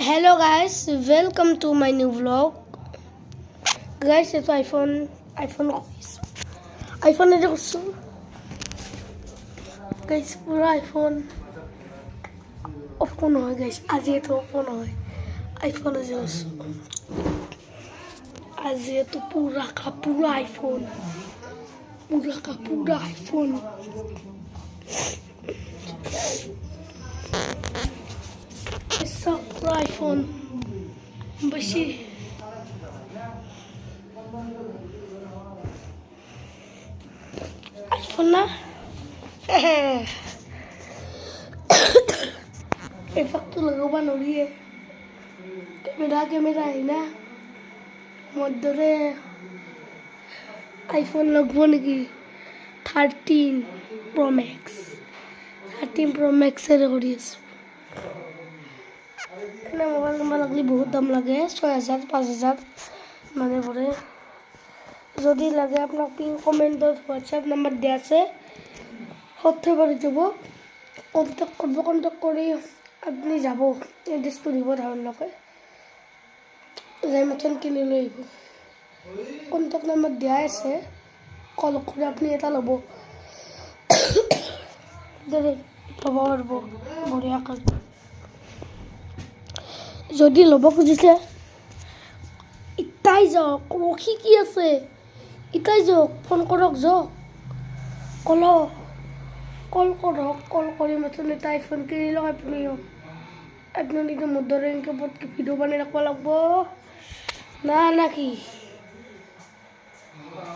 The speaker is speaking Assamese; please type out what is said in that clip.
Hello guys, welcome to my new vlog. Guys, it's iPhone is also. Guys, pura iPhone open hoy guys. Aji to open hoy. iPhone is also. Aji to pura iPhone. Pura iPhone. Pura iPhone. Bashi. iPhone na. Effect तो लगावा नोरी है कैमरा है ना मध्य आईफोन लगभग की 13 Pro Max से रिकॉर्डियस ना मोबाइल नंबर लगली बहुत दाम लगे 6000 5000 माने पड़े যদি লাগে আপনার পিন কমেন্টত হোয়াটসঅ্যাপ নাম্বার দেয়া আছে হতে পারে যাব কন্টাক্ট করে আপনি যাব এড্রেসটো দিব ধারণাকে যাই মতন কিনে লৈ আহিব কন্টাক্ট নাম্বার দেয়া আছে কল করে আপনি এটা লব যদি লব পারব বড়িয়া কাজ যদি লব খুজিছে ইতাই যাওক ৰখি কি আছে ইতাই যাওক ফোন কৰক যাওক কল কৰক কল কৰি মাত্ৰ এটা আইফোন কিনি লওক আপুনি নিজৰ মধ্যৰে এনেকৈ ভিডিঅ' বনাই ৰাখিব লাগিব না কি